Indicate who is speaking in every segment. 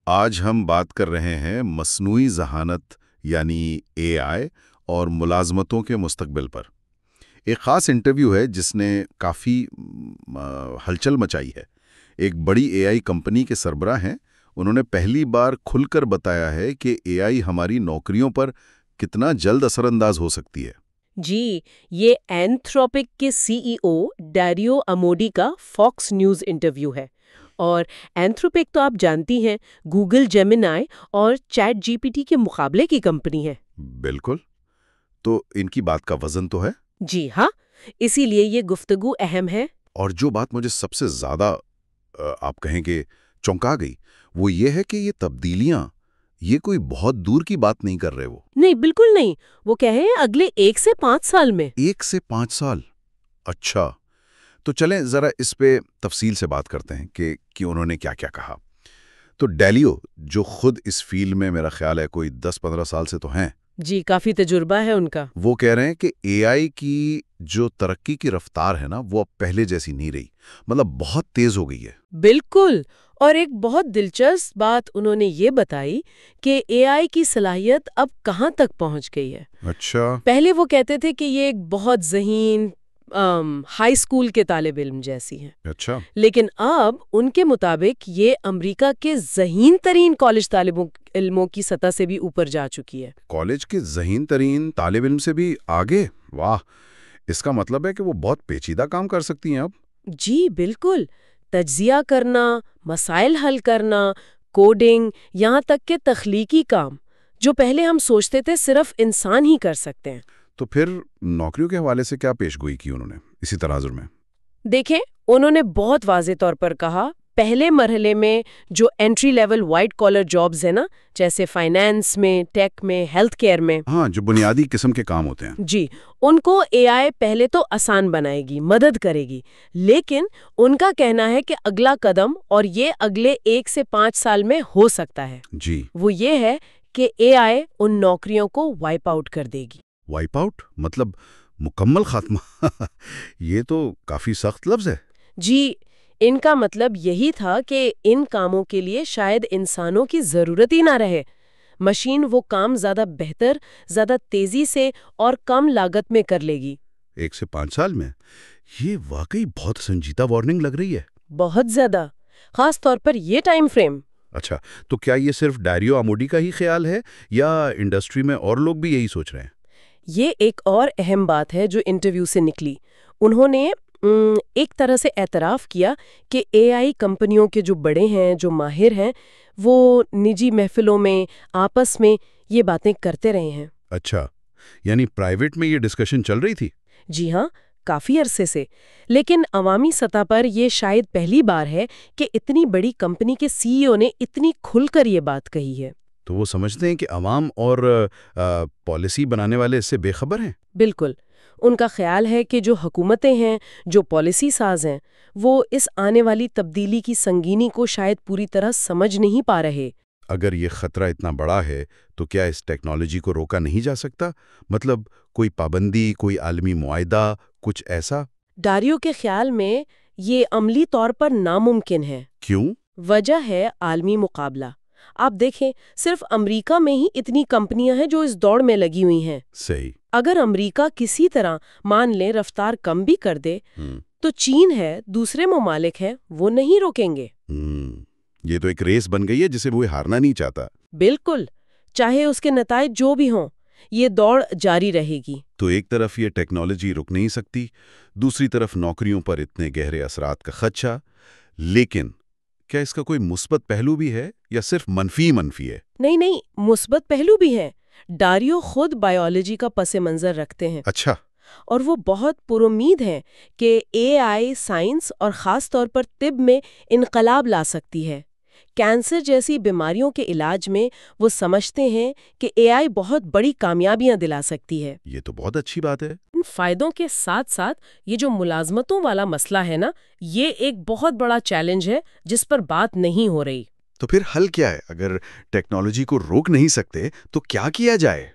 Speaker 1: آج ہم بات کر رہے ہیں مصنوعی ذہانت یعنی اے آئی اور ملازمتوں کے مستقبل پر۔ ایک خاص انٹرویو ہے جس نے کافی ہلچل مچائی ہے۔ ایک بڑی اے آئی کمپنی کے سربراہ ہیں، انہوں نے پہلی بار کھل کر بتایا ہے کہ اے آئی ہماری نوکریوں پر کتنا جلد اثر انداز ہو سکتی ہے۔
Speaker 2: جی، یہ اینتھروپک کے سی ای او ڈیریو اموڈی کا فاکس نیوز انٹرویو ہے۔ اور اینتھروپک تو آپ جانتی ہیں، گوگل جیمینائی اور چیٹ جی پی ٹی کے مقابلے کی کمپنی ہے۔
Speaker 1: بالکل، تو ان کی بات کا وزن تو ہے۔
Speaker 2: جی ہاں، اسی لیے یہ گفتگو اہم ہے۔
Speaker 1: اور جو بات مجھے سب سے زیادہ آپ کہیں کہ چونکا گئی وہ یہ ہے کہ یہ تبدیلیاں یہ کوئی بہت دور کی بات نہیں کر رہے وہ۔
Speaker 2: نہیں، بالکل نہیں، وہ کہے ہیں اگلے 1 سے 5 سال میں۔
Speaker 1: 1 سے 5 سال؟ اچھا، تو چلیں ذرا اس پہ تفصیل سے بات کرتے ہیں کہ انہوں نے کیا کیا کہا۔ تو ڈیلیو جو خود اس فیلڈ میں میرا خیال ہے کوئی 10-15 سال سے تو ہیں،
Speaker 2: جی، کافی تجربہ ہے ان کا۔
Speaker 1: وہ کہہ رہے ہیں کہ اے آئی کی جو ترقی کی رفتار ہے نا وہ اب پہلے جیسی نہیں رہی، مطلب بہت تیز ہو گئی ہے۔
Speaker 2: بالکل، اور ایک بہت دلچسپ بات انہوں نے یہ بتائی کہ اے آئی کی صلاحیت اب کہاں تک پہنچ گئی ہے۔
Speaker 1: اچھا،
Speaker 2: پہلے وہ کہتے تھے کہ یہ ایک بہت ذہین ہائی اسکول کے طالب علم جیسی ہیں،
Speaker 1: اچھا،
Speaker 2: لیکن اب ان کے مطابق یہ امریکہ کے ذہین ترین کالج طالب علموں کی سطح سے بھی اوپر جا چکی ہے۔
Speaker 1: کالج کے ذہین ترین طالب علم سے بھی آگے؟ واہ، اس کا مطلب ہے کہ وہ بہت پیچیدہ کام کر سکتی ہیں اب۔
Speaker 2: جی بالکل، تجزیہ کرنا، مسائل حل کرنا، کوڈنگ، یہاں تک کہ تخلیقی کام جو پہلے ہم سوچتے تھے صرف انسان ہی کر سکتے ہیں۔
Speaker 1: تو پھر نوکریوں کے حوالے سے کیا پیش گوئی کی انہوں نے اسی تناظر میں؟
Speaker 2: دیکھیں، انہوں نے بہت واضح طور پر کہا، پہلے مرحلے میں جو entry level white collar jobs ہیں نا، جیسے فائنانس میں، ٹیک میں، ہیلتھ کیئر میں،
Speaker 1: ہاں، جو بنیادی قسم کے کام ہوتے ہیں،
Speaker 2: جی، ان کو اے آئی پہلے تو آسان بنائے گی، مدد کرے گی، لیکن ان کا کہنا ہے کہ اگلا قدم، اور یہ اگلے 1 سے 5 سال میں ہو سکتا ہے،
Speaker 1: جی،
Speaker 2: وہ یہ ہے کہ اے آئی ان نوکریوں کو وائپ آؤٹ کر دے گی۔
Speaker 1: وائپ آؤٹ مطلب مکمل خاتمہ؟ یہ تو کافی سخت لفظ ہے۔
Speaker 2: جی، ان کا مطلب یہی تھا کہ ان کاموں کے لیے شاید انسانوں کی ضرورت ہی نہ رہے، مشین وہ کام زیادہ بہتر، زیادہ تیزی سے اور کم لاگت میں کر لے گی۔
Speaker 1: 1 سے 5 سال میں؟ یہ واقعی بہت سنجیدہ وارننگ لگ رہی ہے۔
Speaker 2: بہت زیادہ، خاص طور پر یہ ٹائم فریم۔
Speaker 1: اچھا، تو کیا یہ صرف ڈیریو اموڈی کا ہی خیال ہے یا انڈسٹری میں اور لوگ بھی یہی سوچ رہے ہیں؟
Speaker 2: یہ ایک اور اہم بات ہے جو انٹرویو سے نکلی۔ انہوں نے ایک طرح سے اعتراف کیا کہ اے آئی کمپنیوں کے جو بڑے ہیں، جو ماہر ہیں، وہ نجی محفلوں میں، آپس میں یہ باتیں کرتے رہے ہیں۔
Speaker 1: اچھا، یعنی پرائیویٹ میں یہ ڈسکشن چل رہی تھی؟
Speaker 2: جی ہاں، کافی عرصے سے، لیکن عوامی سطح پر یہ شاید پہلی بار ہے کہ اتنی بڑی کمپنی کے سی ای او نے اتنی کھل کر یہ بات کہی ہے۔
Speaker 1: تو وہ سمجھتے ہیں کہ عوام اور پالیسی بنانے والے اس سے بے خبر ہیں؟
Speaker 2: بالکل، ان کا خیال ہے کہ جو حکومتیں ہیں، جو پالیسی ساز ہیں، وہ اس آنے والی تبدیلی کی سنگینی کو شاید پوری طرح سمجھ نہیں پا رہے۔
Speaker 1: اگر یہ خطرہ اتنا بڑا ہے تو کیا اس ٹیکنالوجی کو روکا نہیں جا سکتا؟ مطلب کوئی پابندی، کوئی عالمی معاہدہ، کچھ ایسا؟
Speaker 2: ڈاریو کے خیال میں یہ عملی طور پر ناممکن ہے۔
Speaker 1: کیوں؟
Speaker 2: وجہ ہے عالمی مقابلہ۔ آپ دیکھیں، صرف امریکہ میں ہی اتنی کمپنیاں ہیں جو اس دوڑ میں لگی ہوئی ہیں۔
Speaker 1: صحیح۔
Speaker 2: اگر امریکہ کسی طرح مان لیں رفتار کم بھی کر دے تو چین ہے، دوسرے ممالک ہیں، وہ نہیں روکیں گے۔
Speaker 1: یہ تو ایک ریس بن گئی ہے جسے وہ ہارنا نہیں چاہتا۔
Speaker 2: بالکل، چاہے اس کے نتائج جو بھی ہوں، یہ دوڑ جاری رہے گی۔
Speaker 1: تو ایک طرف یہ ٹیکنالوجی رک نہیں سکتی، دوسری طرف نوکریوں پر اتنے گہرے اثرات کا خدشہ۔ لیکن کیا اس کا کوئی مثبت پہلو بھی ہے یا صرف منفی ہے؟
Speaker 2: نہیں، مثبت پہلو بھی ہے۔ ڈاریو خود بائیولوجی کا پس منظر رکھتے ہیں۔
Speaker 1: اچھا۔
Speaker 2: اور وہ بہت پرامید ہیں کہ اے آئی سائنس اور خاص طور پر طب میں انقلاب لا سکتی ہے۔ کینسر جیسی بیماریوں کے علاج میں وہ سمجھتے ہیں کہ اے آئی بہت بڑی کامیابیاں دلا سکتی ہے۔
Speaker 1: یہ تو بہت اچھی بات ہے۔
Speaker 2: ان فائدوں کے ساتھ ساتھ یہ جو ملازمتوں والا مسئلہ ہے نا، یہ ایک بہت بڑا چیلنج ہے جس پر بات نہیں ہو رہی۔
Speaker 1: تو پھر حل کیا ہے؟ اگر ٹیکنالوجی کو روک نہیں سکتے تو کیا کیا جائے؟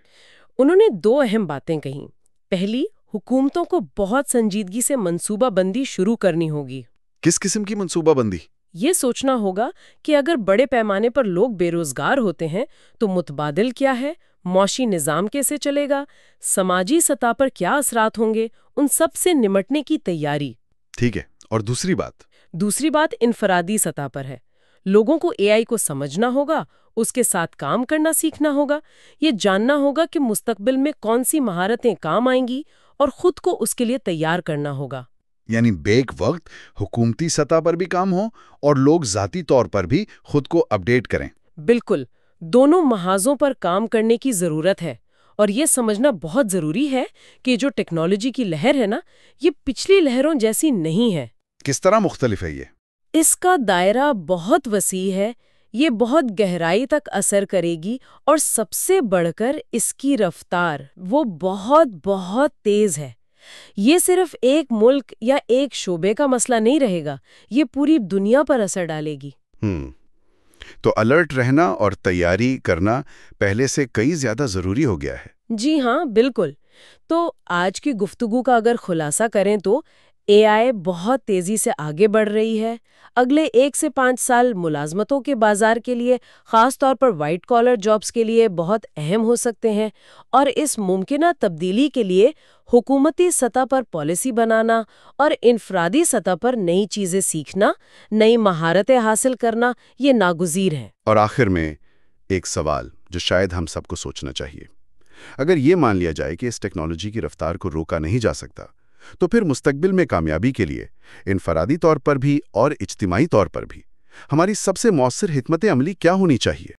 Speaker 2: انہوں نے 2 اہم باتیں کہیں۔ پہلی، حکومتوں کو بہت سنجیدگی سے منصوبہ بندی شروع کرنی ہوگی۔
Speaker 1: کس قسم کی منصوبہ بندی؟
Speaker 2: یہ سوچنا ہوگا کہ اگر بڑے پیمانے پر لوگ بے روزگار ہوتے ہیں تو متبادل کیا ہے، معاشی نظام کیسے چلے گا، سماجی سطح پر کیا اثرات ہوں گے، ان سب سے نمٹنے کی تیاری۔
Speaker 1: ٹھیک ہے، اور
Speaker 2: دوسری بات انفرادی سطح پر ہے۔ لوگوں کو اے آئی کو سمجھنا ہوگا، اس کے ساتھ کام کرنا سیکھنا ہوگا، یہ جاننا ہوگا کہ مستقبل میں کون سی مہارتیں کام آئیں گی اور خود کو اس کے لیے تیار کرنا ہوگا۔
Speaker 1: یعنی بیک وقت حکومتی سطح پر بھی کام ہو اور لوگ ذاتی طور پر بھی خود کو اپڈیٹ کریں۔
Speaker 2: بالکل، دونوں محاذوں پر کام کرنے کی ضرورت ہے، اور یہ سمجھنا بہت ضروری ہے کہ جو ٹیکنالوجی کی لہر ہے نا، یہ پچھلی لہروں جیسی نہیں ہے۔
Speaker 1: کس طرح مختلف ہے یہ؟
Speaker 2: اس کا دائرہ بہت وسیع ہے، یہ بہت گہرائی تک اثر کرے گی، اور سب سے بڑھ کر اس کی رفتار وہ بہت بہت تیز ہے۔ یہ صرف ایک ملک یا ایک شعبے کا مسئلہ نہیں رہے گا، یہ پوری دنیا پر اثر ڈالے گی۔
Speaker 1: تو الرٹ رہنا اور تیاری کرنا پہلے سے کئی زیادہ ضروری ہو گیا ہے۔
Speaker 2: جی ہاں، بالکل۔ تو آج کی گفتگو کا اگر خلاصہ کریں تو اے آئی بہت تیزی سے آگے بڑھ رہی ہے۔ اگلے 1 سے 5 سال ملازمتوں کے بازار کے لیے، خاص طور پر وائٹ کالر جابز کے لیے بہت اہم ہو سکتے ہیں، اور اس ممکنہ تبدیلی کے لیے حکومتی سطح پر پالیسی بنانا اور انفرادی سطح پر نئی چیزیں سیکھنا، نئی مہارتیں حاصل کرنا، یہ ناگزیر ہے۔
Speaker 1: اور آخر میں ایک سوال جو شاید ہم سب کو سوچنا چاہیے۔ اگر یہ مان لیا جائے کہ اس ٹیکنالوجی کی رفتار کو روکا نہیں جا سکتا، تو پھر مستقبل میں کامیابی کے لیے انفرادی طور پر بھی اور اجتماعی طور پر بھی ہماری سب سے مؤثر حکمت عملی کیا ہونی چاہیے؟